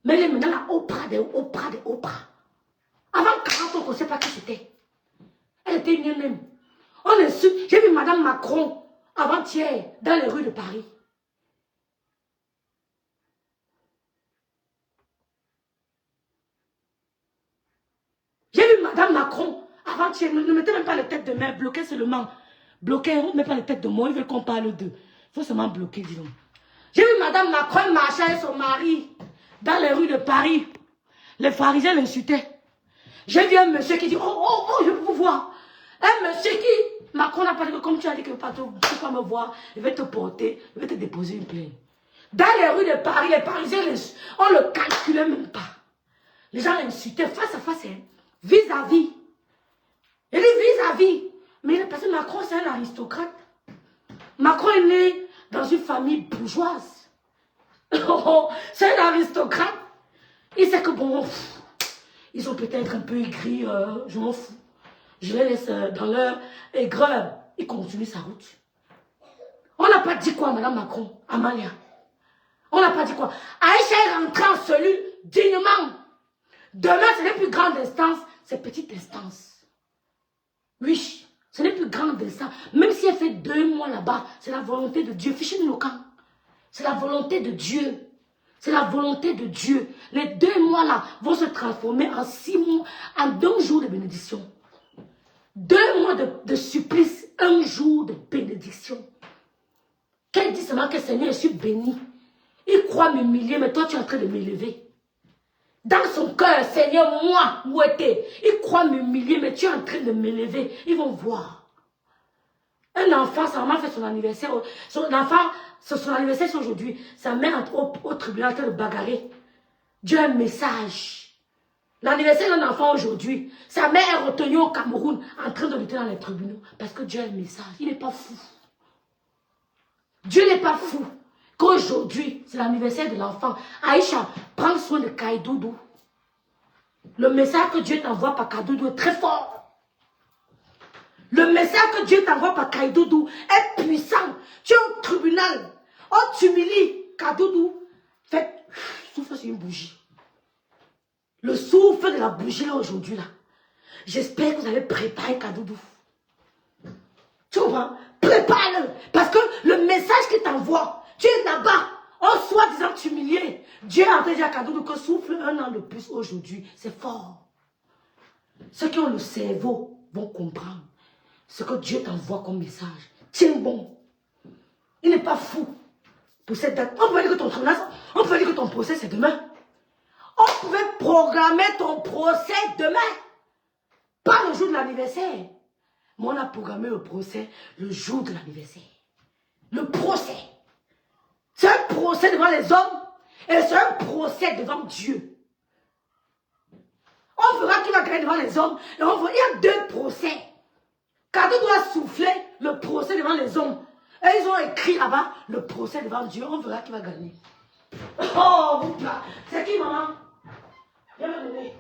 Mais elle est maintenant la Oprah des Oprah. on ne connaissait pas qui c'était. Elle était une même. On insulte. J'ai vu Madame Macron avant-hier dans les rues de Paris. J'ai vu Madame Macron avant-hier. Ne mettez même pas les têtes de main. Bloquez seulement. Bloquez, ne mettez pas les têtes de moi. Ils veulent qu'on parle d'eux. Il faut seulement bloquer, dis donc. J'ai vu Madame Macron marcher avec son mari dans les rues de Paris. Les pharisiens l'insultaient. J'ai vu un monsieur qui dit, je peux vous voir. Un monsieur qui, Macron n'a pas dit, comme tu as dit que tu ne peux pas me voir, il va te porter, il va te déposer une plainte. Dans les rues de Paris, les Parisiens, on ne le calculait même pas. Les gens l'insultaient face à face, vis-à-vis. Il dit vis-à-vis. Mais parce que Macron, c'est un aristocrate. Macron est né dans une famille bourgeoise. C'est un aristocrate. Il sait que bon, ils sont peut-être un peu aigris, je m'en fous. Je les laisse dans leur aigreur. Il continue sa route. On n'a pas dit quoi, Madame Macron, Amalia. On n'a pas dit quoi. Aïcha est rentrée en cellule dignement. Demain, ce n'est plus grande instance, c'est petite instance. Oui, ce n'est plus grande instance. Même si elle fait 2 mois là-bas, c'est la volonté de Dieu. Fichez nos camps. C'est la volonté de Dieu. C'est la volonté de Dieu. Les 2 mois là vont se transformer en 6 mois, en 2 jours de bénédiction. 2 mois de supplice, 1 jour de bénédiction. Qu'elle dit seulement que Seigneur, je suis béni. Il croit m'humilier, mais toi tu es en train de m'élever. Dans son cœur, Seigneur, moi, où était? Il croit m'humilier, mais tu es en train de m'élever. Ils vont voir. Un enfant, sa maman fait son anniversaire. Son enfant, son anniversaire c'est aujourd'hui. Sa mère entre au tribunal en train de bagarrer. Dieu a un message. L'anniversaire d'un enfant aujourd'hui. Sa mère est retenue au Cameroun en train de lutter dans les tribunaux. Parce que Dieu a un message. Il n'est pas fou. Dieu n'est pas fou. Qu'aujourd'hui, c'est l'anniversaire de l'enfant. Aïcha, prends soin de Kaïdoudou. Le message que Dieu t'envoie par Kaïdoudou est très fort. Le message que Dieu t'envoie par Kaïdoudou est puissant. Tu es au tribunal. On t'humilie. Kaïdoudou, faites souffle sur une bougie. Le souffle de la bougie là aujourd'hui là. J'espère que vous allez préparer Kaïdoudou. Tu vois? Prépare-le. Parce que le message qu'il t'envoie, tu es là-bas. En soi-disant t'humilier. Dieu a déjà Kaïdoudou que souffle 1 an de plus aujourd'hui. C'est fort. Ceux qui ont le cerveau vont comprendre ce que Dieu t'envoie comme message. Tiens bon. Il n'est pas fou. Pour cette date. On pouvait dire que ton procès c'est demain. On pouvait programmer ton procès demain. Pas le jour de l'anniversaire. Mais on a programmé le procès le jour de l'anniversaire. Le procès. C'est un procès devant les hommes. Et c'est un procès devant Dieu. On verra qui va gagner devant les hommes. Et on verra, il y a 2 procès. Kadou doit souffler le procès devant les hommes. Et ils ont écrit là-bas le procès devant Dieu. On verra qui va gagner. Oh, vous là. C'est qui, maman? Viens me donner.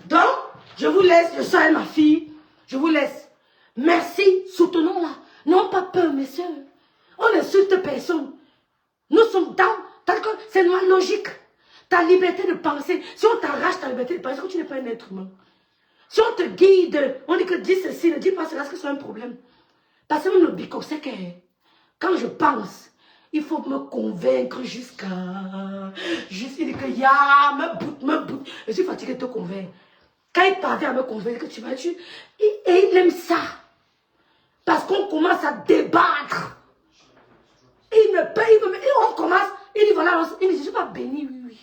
Donc, je vous laisse. Je sois ma fille. Je vous laisse. Merci. Soutenons-la. N'ayons pas peur, mes soeurs. On n'insulte personne. Nous sommes dans. C'est ma logique. Ta liberté de penser. Si on t'arrache ta liberté de penser, que tu n'es pas un être humain. Si on te guide, on dit que dis ceci, ne dis pas cela, est-ce que c'est un problème? Parce que même le bico, c'est que quand je pense, il faut me convaincre jusqu'à... Juste, il dit que ya, me boute. Je suis fatiguée de te convaincre. Quand il parvient à me convaincre que tu vas tuer, et il aime ça. Parce qu'on commence à débattre. Il me paye, et on commence, il dit voilà, il dit je ne suis pas béni, oui.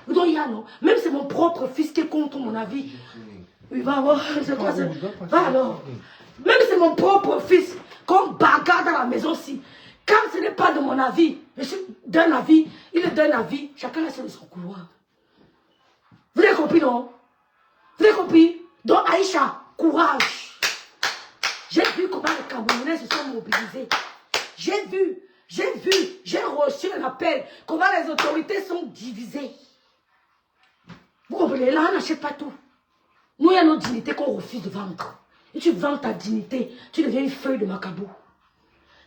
Donc il y a non, même c'est mon propre fils qui est contre mon avis. Oui, va voir, c'est quoi ça? Va alors. Même c'est mon propre fils qu'on bagarre dans la maison-ci. Quand ce n'est pas de mon avis, je suis d'un avis, il est d'un avis, chacun laisse de son couloir. Vous avez compris, non? Vous avez compris? Donc Aïcha, courage. J'ai vu comment les Camerounais se sont mobilisés. J'ai reçu un appel, comment les autorités sont divisées. Vous comprenez? Là, on n'achète pas tout. Nous, il y a nos dignités qu'on refuse de vendre. Et tu vends ta dignité, tu deviens une feuille de macabo.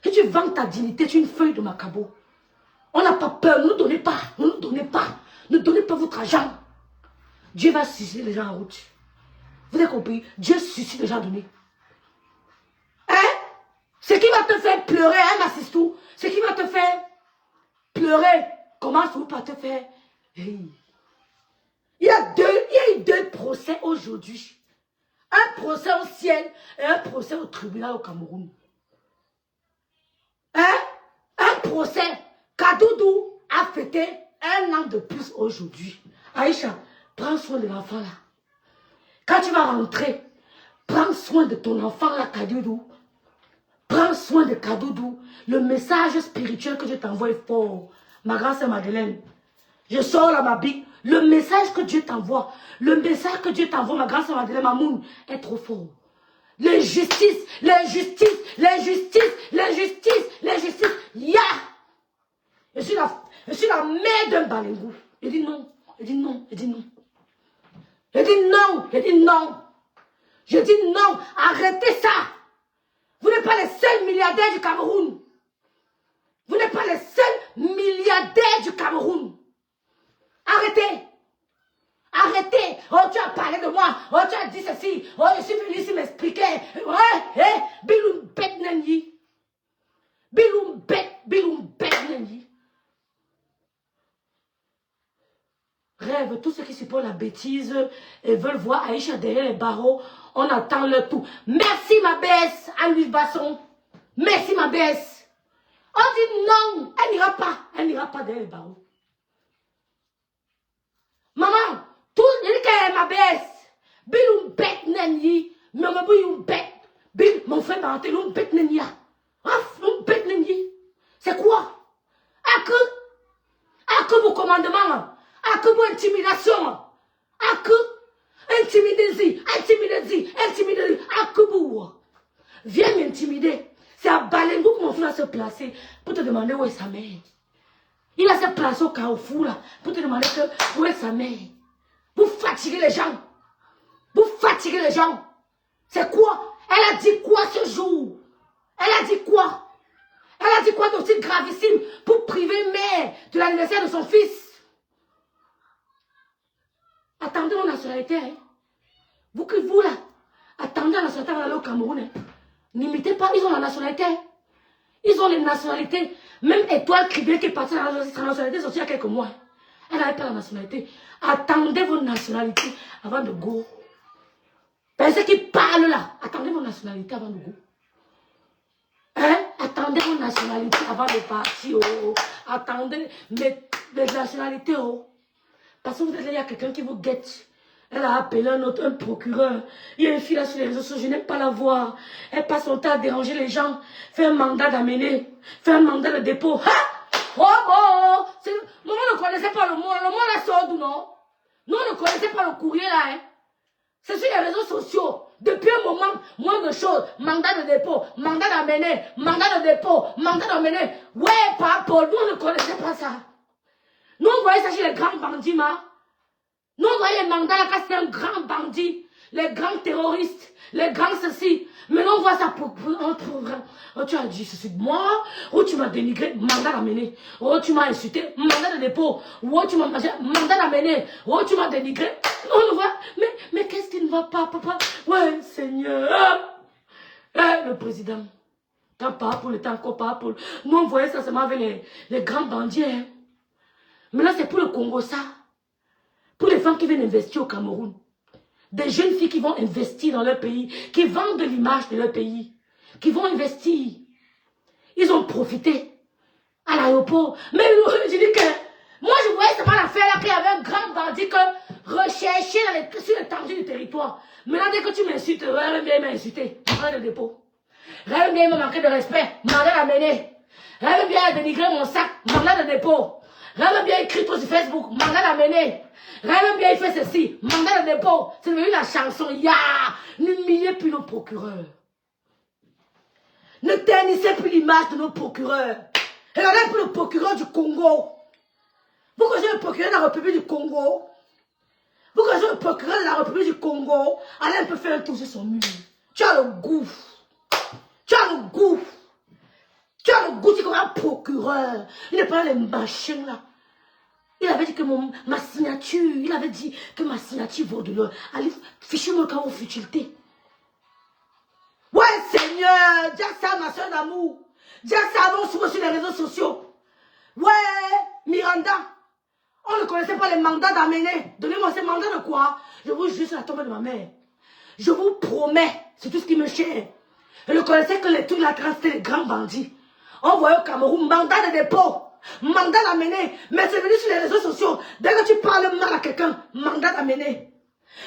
Et tu vends ta dignité, tu es une feuille de macabo. On n'a pas peur, ne nous donnez pas, ne nous donnez pas. Ne donnez pas votre argent. Dieu va susciter les gens en route. Vous avez compris? Dieu suscite les gens donnés. Hein? Ce qui va te faire pleurer, hein, Massistou? Ce qui va te faire pleurer, commence-vous par te faire rire. Il y a eu deux procès aujourd'hui. Un procès au ciel et un procès au tribunal au Cameroun. Hein? Un procès. Kadoudou a fêté 1 an de plus aujourd'hui. Aïcha, prends soin de l'enfant là. Quand tu vas rentrer, prends soin de ton enfant là, Kadoudou. Prends soin de Kadoudou. Le message spirituel que je t'envoie est fort. Ma grande sœur Madeleine. Je sors là ma Bible. Le message que Dieu t'envoie, ma grande sœur Madeleine Mamoun, est trop fort. L'injustice, l'injustice, l'injustice, l'injustice, l'injustice. Ya! Je suis la mère d'un balengou. Il dit non, il dit non, il dit non. Il dit non, il dit non. Je dis non, arrêtez ça. Vous n'êtes pas les seuls milliardaires du Cameroun. Vous n'êtes pas les seuls milliardaires du Cameroun. Arrêtez. Arrêtez. Oh, tu as parlé de moi. Oh, tu as dit ceci. Oh, je suis venu ici m'expliquer. Ouais, biloum bête nanyi. Biloum bête nanyi. Rêve, tous ceux qui supportent la bêtise et veulent voir Aïcha derrière les barreaux, on attend leur tout. Merci ma bête, Anne-Louise Basson. Merci ma bête. On dit non, elle n'ira pas derrière les barreaux. Maman, tout le monde ma bête. Biloum bête nanyi. Maman, biloum bête. Bil, mon frère m'a rentré, l'on bête nanyi. L'on bête nanyi. C'est quoi? À que vos commandements? À que vos intimidations? À que intimidez-y, à que vous? Viens m'intimider. C'est à Balengou que mon frère va se placer pour te demander où est sa mère. Il va se placer au Carrefour là pour te demander où est sa mère. Vous fatiguez les gens. Vous fatiguez les gens. C'est quoi? Elle a dit quoi ce jour? Elle a dit quoi? Elle a dit quoi d'aussi gravissime pour priver une mère de l'anniversaire de son fils? Attendez mon nationalité. Hein? Vous là, attendez la nationalité à aller au Cameroun. Hein? N'imitez pas, ils ont la nationalité. Hein? Ils ont les nationalités. Même Étoile Criblé qui est partie dans la nationalité sortie il y a quelques mois. Hein? Elle n'avait pas la nationalité. Attendez vos nationalités avant de go. Ceux qui parlent là, attendez vos nationalités avant de go. Hein? Attendez vos nationalités avant de partir. Oh. Attendez les nationalités. Oh. Parce que vous êtes là, il y a quelqu'un qui vous guette. Elle a appelé un procureur. Il y a une fille là sur les réseaux sociaux, je n'aime pas la voir. Elle passe son temps à déranger les gens. Fait un mandat d'amener. Fait un mandat de dépôt. Ha! Oh bon! Nous ne connaissait pas le mot. Le mot là sort d'où, non? Nous ne connaissait pas le courrier là. Hein? C'est sur les réseaux sociaux. Depuis un moment, moins de choses. Mandat de dépôt, mandat d'amener, mandat de dépôt, mandat d'amener. Ouais, papa, nous ne connaissait pas ça. Nous, on voyait ça chez les grands bandits, ma. Nous, on voyait les mandats là, quand c'était un grand bandit. Les grands terroristes, les grands ceci. Mais nous, on voit ça pour un programme. Oh, tu as dit ceci de moi. Oh, tu m'as dénigré, mandat d'amener. Oh, tu m'as insulté, mandat de dépôt. Oh, tu m'as mangé, mandat d'amener. Oh, tu m'as dénigré. On voit, mais qu'est-ce qui ne va pas, papa? Ouais, Seigneur. Le président. Quand Paul était encore Paul. Nous, on voyait ça seulement avec les grands bandits. Hein. Mais là, c'est pour le Congo, ça. Pour les femmes qui viennent investir au Cameroun. Des jeunes filles qui vont investir dans leur pays. Qui vendent de l'image de leur pays. Qui vont investir. Ils ont profité. À l'aéroport. Mais je dis que... Moi, je voyais seulement l'affaire là qu'il y avait un grand bandit que recherché sur l'étendue du territoire. Maintenant, dès que tu m'insultes, Rêve bien m'a insulté. Mandat de dépôt. Rêve bien m'a manqué de respect. Mandat d'amener. Rêve bien dénigrer mon sac. Mandat de dépôt. Rêve bien écrit tout sur Facebook. Mandat d'amener. Rêve bien il fait ceci. Mandat de dépôt. C'est devenu la chanson. Ya! N'humiliez plus nos procureurs. Ne ternissez plus l'image de nos procureurs. Regardez un peu le procureur du Congo. Vous connaissez le procureur de la République du Congo? Vous connaissez le procureur de la République du Congo? Allez un peu faire un tour sur son mur. Tu as le goût. Tu as le goût. Tu as le goût, tu es comme un procureur. Il n'est pas les machins là. Il avait dit que ma signature, il avait dit que ma signature vaut de l'or. Allez, fichez-moi quand vous futilité. Ouais, Seigneur, dis ça, ma soeur d'amour. Dis ça avant sur les réseaux sociaux. Ouais, Miranda. On ne connaissait pas les mandats d'amener. Donnez-moi ces mandats de quoi? Je vous jure sur la tombe de ma mère. Je vous promets, c'est tout ce qui me cher. Je ne connaissais que les trucs la grâce, c'était les grands bandits. On voyait au Cameroun, mandat de dépôt. Mandat d'amener. Mais c'est venu sur les réseaux sociaux. Dès que tu parles mal à quelqu'un, mandat d'amener.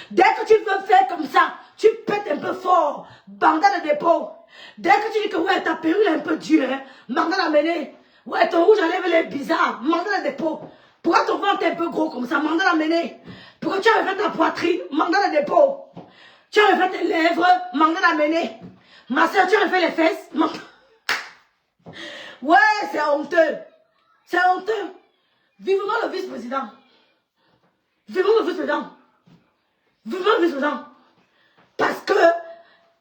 Dès que tu veux faire comme ça, tu pètes un peu fort. Mandat de dépôt. Dès que tu dis que ouais, ta perruque est un peu dure, hein, mandat d'amener. Ouais, ton rouge à lèvres est bizarre. Mandat de dépôt. Pourquoi ton ventre est un peu gros comme ça? Mandat d'amener. Pourquoi tu as refait ta poitrine? Mandat de dépôt. Tu as refait tes lèvres? Mandat d'amener. Ma soeur, tu as refait les fesses? Ouais, c'est honteux. C'est honteux. Vivement le vice-président. Vivement le vice-président. Vivement le vice-président. Parce que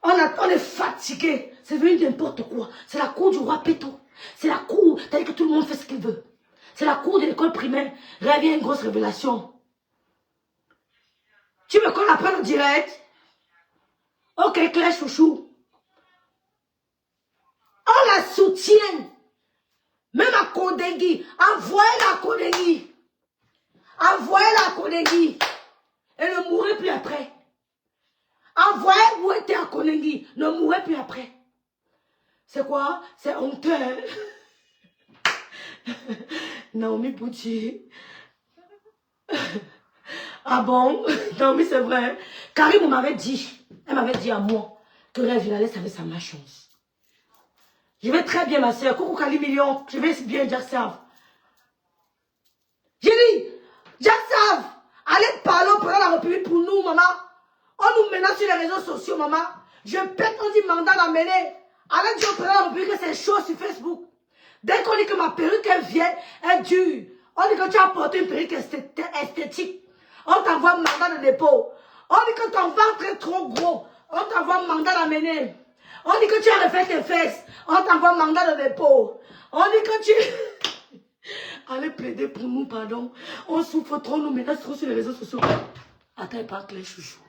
on est fatigué. C'est devenu n'importe quoi. C'est la cour du roi Péto. C'est la cour, c'est-à-dire que tout le monde fait ce qu'il veut. C'est la cour de l'école primaire. Revient une grosse révélation. Tu veux qu'on apprenne au direct? Ok, Claire Chouchou. On la soutient. Même à Kondengui. Envoyez-la à Kondengui. Envoyez-la à Kondengui. Elle ne mourrait plus après. Envoyez où était à Kondengui. Ne mourrait plus après. C'est quoi? C'est honteux. Naomi Bouti. Ah bon? Naomi, c'est vrai. Karim m'avait dit. Elle m'avait dit à moi que Rêve Vinalès avait sa malchance. Je vais très bien, ma soeur. Coucou Kali Million. Je vais bien, Jassav. J'ai dit, Jassav, allez parler pendant la République pour nous, maman. On nous menace sur les réseaux sociaux, maman. Je pète, on dit mandat d'amener. Allez dire pendant la République que c'est chaud sur Facebook. Dès qu'on dit que ma perruque est vieille, est dure. On dit que tu as porté une perruque esthétique. On t'envoie mandat de dépôt. On dit que ton ventre est trop gros. On t'envoie mandat d'amener. On dit que tu as refait tes fesses. On t'envoie mandat de dépôt. On dit que tu... Allez plaider pour nous, pardon. On souffre trop, nous menace trop sur les réseaux sociaux. Attends, pas Claire Chouchou.